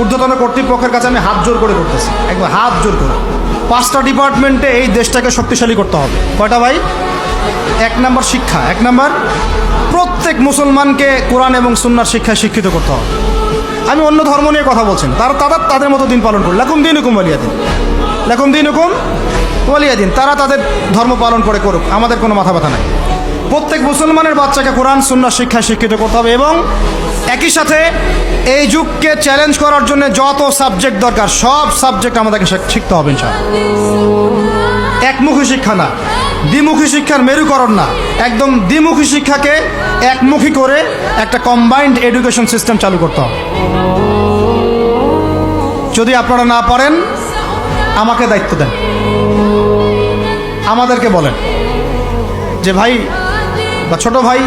ঊর্ধ্বতন কর্তৃপক্ষের কাছে আমি হাত জোর করে করতেছি, একবার হাত জোর করে। 5টা ডিপার্টমেন্টে এই দেশটাকে শক্তিশালী করতে হবে। কয়টা ভাই? 1 নম্বর শিক্ষা, 1 নম্বর প্রত্যেক মুসলমানকে কোরআন এবং সুন্নাহর শিক্ষায় শিক্ষিত করতে হবে। আমি অন্য ধর্ম নিয়ে কথা বলছি না, তাদের মতো দিন পালন করি। লাকুম দিনুকুম ওয়ালিয়া দিন, লাকুম দিনুকুম ওয়ালিয়া দিন। তারা তাদের ধর্ম পালন করে করুক, আমাদের কোনো মাথা ব্যথা নাই। প্রত্যেক মুসলমানের বাচ্চাকে কোরআন সুন্নাহর শিক্ষায় শিক্ষিত করতে হবে এবং একই সাথে এই যুগকে চ্যালেঞ্জ করার জন্য যত সাবজেক্ট দরকার সব সাবজেক্ট আমাদেরকে শিখতে হবে ইনশাআল্লাহ। একমুখী শিক্ষা না, দ্বিমুখী শিক্ষার মেরুকরণ না, একদম দ্বিমুখী শিক্ষাকে একমুখী করে একটা কম্বাইন্ড এডুকেশন সিস্টেম চালু করতে হবে। যদি আপনারা না পারেন আমাকে দায়িত্ব দেন, আমাদেরকে বলেন যে ভাই বা ছোট ভাই,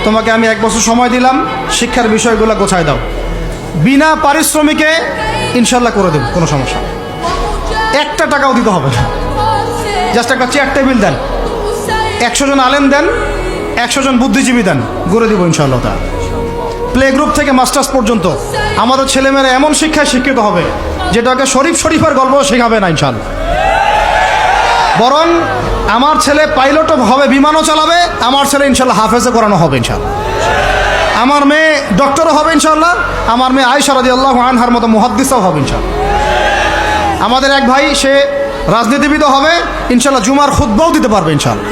তোমাকে আমি 1 বছর সময় দিলাম, শিক্ষার বিষয়গুলো গোছায় দাও। বিনা পারিশ্রমিকে ইনশাল্লাহ করে দেব, কোনো সমস্যা। 1 টাকাও দিতে হবে না, জাস্ট একটা চেয়ার টেবিল দেন, 100 জন আলেম দেন, 100 জন বুদ্ধিজীবী দেন, গড়ে দিব ইনশাআল্লাহ। তা প্লে গ্রুপ থেকে মাস্টার্স পর্যন্ত আমাদের ছেলেমেয়েরা এমন শিক্ষায় শিক্ষিত হবে যেটাকে শরীফের গল্প শেখাবে না ইনশাআল্লাহ। বরং আমার ছেলে পাইলটও হবে, বিমানও চালাবে, আমার ছেলে ইনশাআল্লাহ হাফেজে করানো হবে ইনশাআল্লাহ। আমার মেয়ে ডক্টরও হবে ইনশাআল্লাহ, আমার মেয়ে আয়েশা রাদিয়াল্লাহু আনহার মতো মুহাদ্দিসও হবে ইনশাআল্লাহ। আমাদের এক ভাই সে রাজনীতিবিদও হবে ইনশাআল্লাহ, জুমার খুতবাও দিতে পারবে ইনশাআল্লাহ।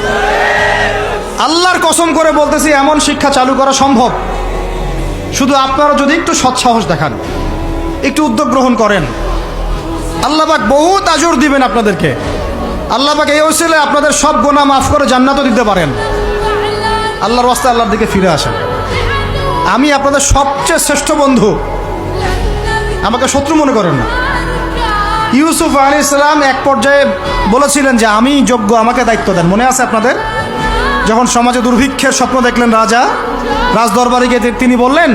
আল্লাহর কসম করে বলতেছি, এমন শিক্ষা চালু করা সম্ভব, শুধু আপনারা যদি একটু সৎসাহস দেখান, একটু উদ্যোগ গ্রহণ করেন, আল্লাহ পাক বহুত আজর দিবেন আপনাদেরকে। আল্লাহ পাক এই ওসিলায় আপনাদের সব গুনাহ মাফ করে জান্নাতও দিতে পারেন। আল্লাহর রাস্তায় আল্লাহর দিকে ফিরে আসেন। আমি আপনাদের সবচেয়ে শ্রেষ্ঠ বন্ধু, আমাকে শত্রু মনে করেন না। ইউসুফ আলাইহিস সালাম এক পর্যায়ে বলেছিলেন যে আমি যোগ্য, আমাকে দায়িত্ব দেন। মনে আছে আপনাদের? যখন সমাজে দুর্ভিক্ষের স্বপ্ন দেখলেন রাজা, রাজদরবারে গিয়ে তিনি বললেন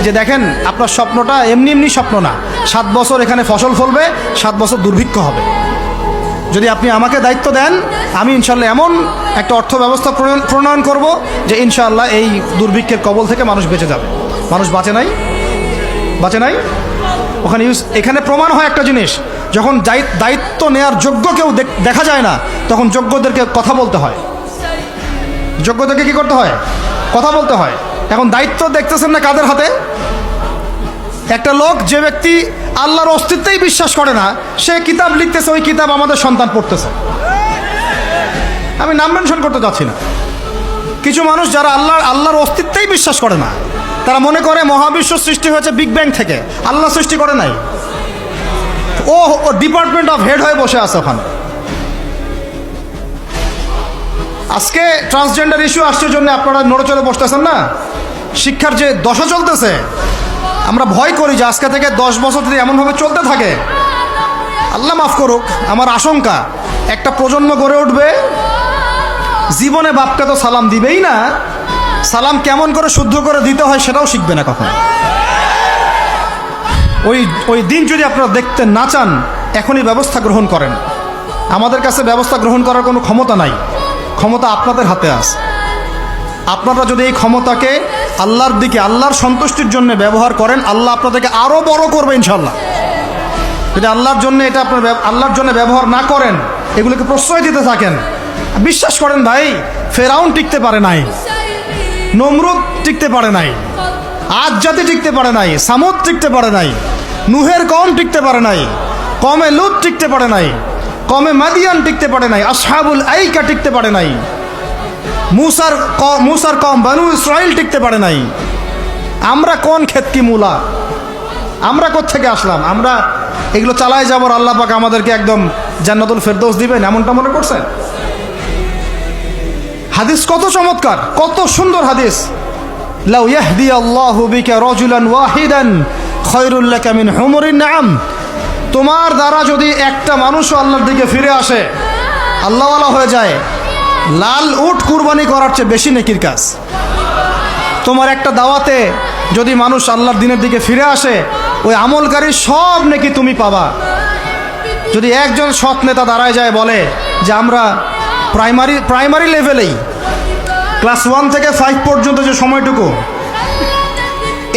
যে দেখেন, আপনার স্বপ্নটা এমনি এমনি স্বপ্ন না, 7 বছর এখানে ফসল ফলবে, 7 বছর দুর্ভিক্ষ হবে। যদি আপনি আমাকে দায়িত্ব দেন, আমি ইনশাআল্লাহ এমন একটা অর্থ ব্যবস্থা প্রণয়ন করব যে ইনশাআল্লাহ এই দুর্ভিক্ষের কবল থেকে মানুষ বেঁচে যাবে। মানুষ বাঁচে নাই। ওখানে এখানে প্রমাণ হয় একটা জিনিস, যখন দায়িত্ব নেয়ার যোগ্য কেউ দেখা যায় না, তখন যোগ্যদেরকে কথা বলতে হয়। যোগ্যদেরকে কি করতে হয়? কথা বলতে হয়। এখন দায়িত্ব দেখতেছেন না কাদের হাতে? একটা লোক, যে ব্যক্তি আল্লাহর অস্তিত্বেই বিশ্বাস করে না, সে কিতাব লিখতেছে, ওই কিতাব আমাদের সন্তান পড়তেছে। আমি নাম মেনশন করতে যাচ্ছি না। কিছু মানুষ যারা আল্লাহর অস্তিত্বেই বিশ্বাস করে না, তারা মনে করে মহাবিশ্ব সৃষ্টি হয়েছে বিগ ব্যাং থেকে, আল্লাহ সৃষ্টি করে নাই। ও ডিপার্টমেন্ট অফ হেড হয়ে বসে আছে ওখানে। আজকে ট্রান্সজেন্ডার ইস্যু আসছে জন্য আপনারা নড়েচড়ে বসতেছেন না। শিক্ষার যে দশা চলতেছে, আমরা ভয় করি যে আজকে থেকে 10 বছর যদি এমনভাবে চলতে থাকে, আল্লাহ মাফ করুক, আমার আশঙ্কা একটা প্রজন্ম গড়ে উঠবে, জীবনে বাপকে তো সালাম দিবেই না, সালাম কেমন করে শুদ্ধ করে দিতে হয় সেটাও শিখবে না কখনো। ওই দিন যদি আপনারা দেখতে না চান, এখনই ব্যবস্থা গ্রহণ করেন। আমাদের কাছে ব্যবস্থা গ্রহণ করার কোনো ক্ষমতা নাই, ক্ষমতা আপনাদের হাতে আছে। আপনারা যদি এই ক্ষমতাকে আল্লাহর দিকে, আল্লাহর সন্তুষ্টির জন্য ব্যবহার করেন, আল্লাহ আপনাদেরকে আরো বড় করবে ইনশাআল্লাহ। যদি আল্লাহর জন্য এটা আপনার আল্লাহর জন্য ব্যবহার না করেন, এগুলোকে প্রশ্রয় দিতে থাকেন, বিশ্বাস করেন ভাই, ফেরাউন টিকতে পারে নাই, নমরুদ টিকতে পারে নাই, আদ জাতি টিকতে পারে নাই, সামুদ টিকতে পারে নাই, নুহের কওম টিকতে পারে নাই, কমে লুত টিকতে পারে নাই, কমে মাদিয়ান টিকতে পারে নাই, আসহাবুল আইকা টিকতে পারে নাই, মুসার কম বানু ইসরাইল টিকতে পারে নাই। আমরা কোন ক্ষেত কি মূলা, আমরা কোত্থেকে আসলাম? আমরা এগুলো চালায় যাবার আল্লাহ পাক আমাদেরকে একদম জান্নাতুল ফেরদৌস দিবেন এমনটা মনে করছেন? হাদিস কত চমৎকার, কত সুন্দর হাদিস। লাউ ইয়াহদি আল্লাহু বিকা রাজুলান ওয়াহিদান খায়রুল লাকা মিন হুমুরিন নাম। তোমার দ্বারা যদি একটা মানুষও আল্লাহর দিকে ফিরে আসে, আল্লাহওয়ালা হয়ে যায়, লাল উট কুরবানি করার চেয়ে বেশি নেকির কাজ। তোমার একটা দাওয়াতে যদি মানুষ আল্লাহর দিনের দিকে ফিরে আসে, ওই আমলকারী সব নেকি তুমি পাবা। যদি একজন সৎ নেতা দাঁড়ায় যায়, বলে যে আমরা প্রাইমারি লেভেলেই ক্লাস 1 থেকে 5 পর্যন্ত যে সময়টুকু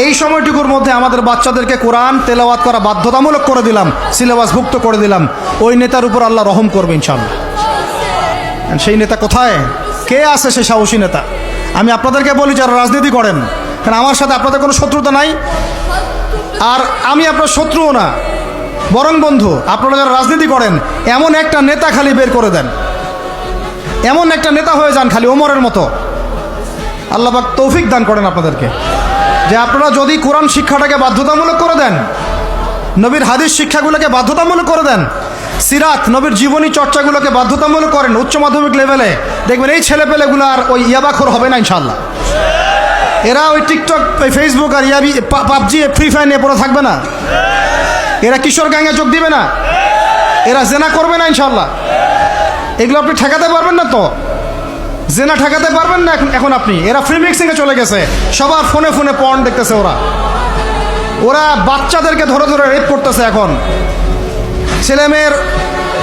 এই সময়টুকুর মধ্যে আমাদের বাচ্চাদেরকে কোরআন তেলাওয়াত করা বাধ্যতামূলক করে দিলাম, সিলেবাসভুক্ত করে দিলাম, ওই নেতার উপর আল্লাহ রহম করবে ইনশাআল্লাহ। সেই নেতা কোথায়, কে আছে সেই সাহসী নেতা? আমি আপনাদেরকে বলি যারা রাজনীতি করেন, কারণ আমার সাথে আপনাদের কোনো শত্রুতা নাই, আর আমি আপনার শত্রুও না, বরং বন্ধু। আপনারা যারা রাজনীতি করেন, এমন একটা নেতা খালি বের করে দেন, এমন একটা নেতা হয়ে যান খালি ওমরের মতো। আল্লাহ পাক তৌফিক দান করেন আপনাদেরকে, যে আপনারা যদি কোরআন শিক্ষাটাকে বাধ্যতামূলক করে দেন, নবীর হাদিস শিক্ষাগুলোকে বাধ্যতামূলক করে দেন, সিরাত নবীর জীবনী চর্চাগুলোকে বাধ্যতামূলক করেন উচ্চ মাধ্যমিক লেভেলে, দেখবেন এই ছেলেপেলেগুলো আর ওই ইয়াবাখোর হবে না ইনশাআল্লাহ। এরা ওই টিকটক, ফেসবুক আর পাবজি, ফ্রি ফায়ার নিয়ে পড়ে থাকবে না। এরা কিশোর গ্যাংয়ে যোগ দিবে না, এরা জেনা করবে না ইনশাআল্লাহ। এগুলো আপনি ঠেকাতে পারবেন না তো, জেনা ঠেকাতে পারবেন না এখন আপনি। এরা ফ্রি মিক্সিংয়ে চলে গেছে, সবার ফোনে ফোনে পর্ন দেখতেছে। ওরা বাচ্চাদেরকে ধরে ধরে রেপ করতেছে। এখন ছেলে মেয়ের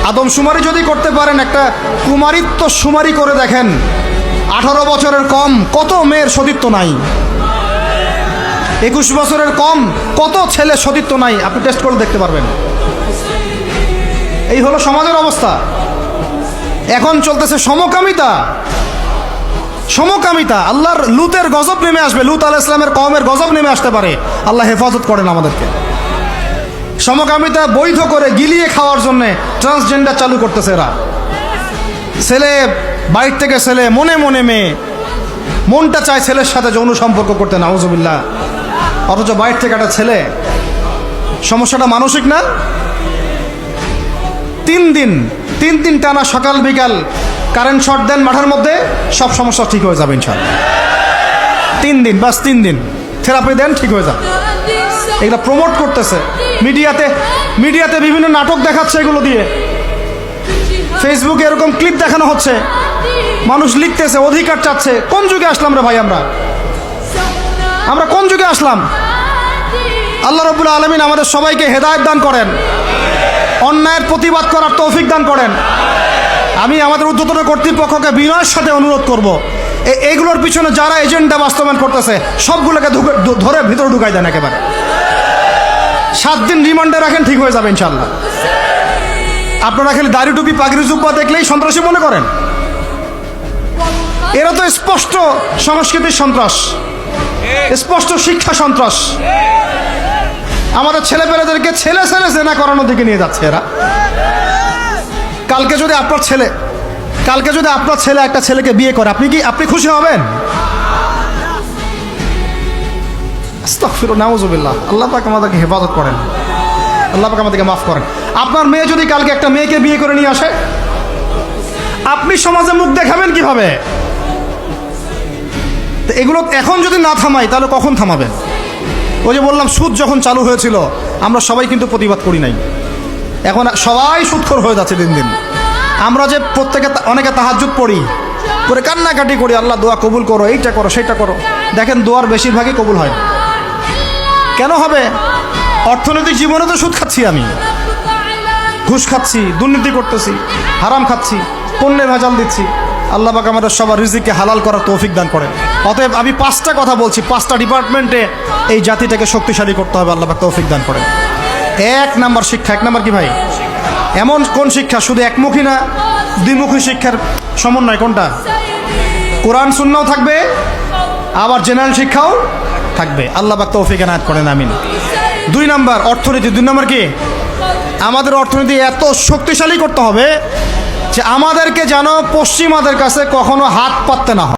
আদমশুমারি যদি করতে পারেন, একটা কুমারিত্ব শুমারি করে দেখেন, 18 বছরের কম কত মেয়ের সতীত্ব নাই, 21 বছরের কম কত ছেলে সতীত্ব নাই, আপনি টেস্ট করে দেখতে পারবেন। এই হলো সমাজের অবস্থা। এখন চলতেছে সমকামিতা, সমকামিতা। আল্লাহর লুতের গজব নেমে আসবে, লুত আলাইহিস সালামের কওমের গজব নেমে আসতে পারে। আল্লাহ হেফাজত করেন আমাদেরকে। সমকামিতা বৈধ করে গিলিয়ে খাওয়ার জন্য ট্রান্সজেন্ডার চালু করতেছে এরা। ছেলে বাইর থেকে ছেলে, মনে মনে মেয়ে, মনটা চায় ছেলের সাথে যৌন সম্পর্ক করতে, নাউজুবিল্লাহ, অথচ বাইর থেকে একটা ছেলে। সমস্যাটা মানসিক না? 3 দিন টানা সকাল বিকাল কারেন্ট শর্ট দেন মাঠের মধ্যে, সব সমস্যা ঠিক হয়ে যাবে ইনশাআল্লাহ। 3 দিন, বাস 3 দিন থেরাপি দেন, ঠিক হয়ে যাবে। এগুলো প্রমোট করতেছে মিডিয়াতে বিভিন্ন নাটক দেখাচ্ছে, এগুলো দিয়ে ফেসবুকে এরকম ক্লিপ দেখানো হচ্ছে, মানুষ লিখতেছে, অধিকার চাচ্ছে। কোন যুগে আসলাম রে ভাই? আমরা কোন যুগে আসলাম? আল্লাহ রাব্বুল আলামিন আমাদের সবাইকে হেদায়েত দান করেন, অন্যায়ের প্রতিবাদ করার তৌফিক দান করেন। আমি আমাদের ঊর্ধ্বতন কর্তৃপক্ষকে বিনয়ের সাথে অনুরোধ করব, এইগুলোর পিছনে যারা এজেন্ডা বাস্তবায়ন করতেছে সবগুলোকে ধরে ভিতরে ঢুকাই দেন একেবারে। 7 দিন রিমান্ডে রাখেন, ঠিক হয়ে যাবে ইনশাআল্লাহ। আপনারা খালি দাড়ি টুপি পাগড়ি জুব্বা দেখলেই সন্ত্রাসী মনে করেন? এরা তো স্পষ্ট সংস্কৃতির সন্ত্রাস, স্পষ্ট শিক্ষা সন্ত্রাস। আমাদের ছেলেপেলেদেরকে ছেলে জেনা করানোর দিকে নিয়ে যাচ্ছে এরা। কালকে যদি আপনার ছেলে একটা ছেলেকে বিয়ে করে, আপনি খুশি হবেন? আস্তাগফিরুল্লাহ, নাউজুবিল্লাহ। আল্লাহ পাক আমাদেরকে হেফাজত করেন, আল্লাহ পাক আমাদেরকে মাফ করেন। আপনার মেয়ে যদি কালকে একটা মেয়েকে বিয়ে করে নিয়ে আসে, আপনি সমাজে মুখ দেখাবেন কিভাবে? তো এগুলো এখন যদি না থামাই, তাহলে কখন থামাবেন? ওই যে বললাম, সুদ যখন চালু হয়েছিল আমরা সবাই কিন্তু প্রতিবাদ করি নাই। এখন সবাই সুদখোর হয়ে যাচ্ছে দিন দিন। আমরা যে অনেকে তাহাজ্জুদ পড়ি, করে কান্নাকাটি করি, আল্লাহ দোয়া কবুল করো, এইটা করো সেইটা করো। দেখেন দোয়ার বেশিরভাগই কবুল হয়। কেন হবে? অর্থনৈতিক জীবনে তো সুদ খাচ্ছি, আমি ঘুষ খাচ্ছি, দুর্নীতি করতেছি, হারাম খাচ্ছি, পণ্যে ভেজাল দিচ্ছি। আল্লাহ পাক আমাদের সবার রিজিককে হালাল করার তৌফিক দান করেন। অতএব আমি 5টা কথা বলছি, 5টা ডিপার্টমেন্টে এই জাতিটাকে শক্তিশালী করতে হবে। আল্লাহ পাক তৌফিক দান করেন। 1 নাম্বার শিক্ষা। 1 নাম্বার কি ভাই? এমন কোন শিক্ষা? শুধু একমুখী না, দ্বিমুখী শিক্ষার সমন্বয়। কোনটা? কোরআন সুন্নাহও থাকবে, আবার জেনারেল শিক্ষাও থাকবে। আল্লাহ পাক তৌফিক এনায়েত করেন, আমিন। 2 নাম্বার অর্থনীতি। 2 নাম্বার কি? আমাদের অর্থনীতি এত শক্তিশালী করতে হবে যে আমাদেরকে যেন পশ্চিমাদের কাছে কখনো হাত পাততে না হয়।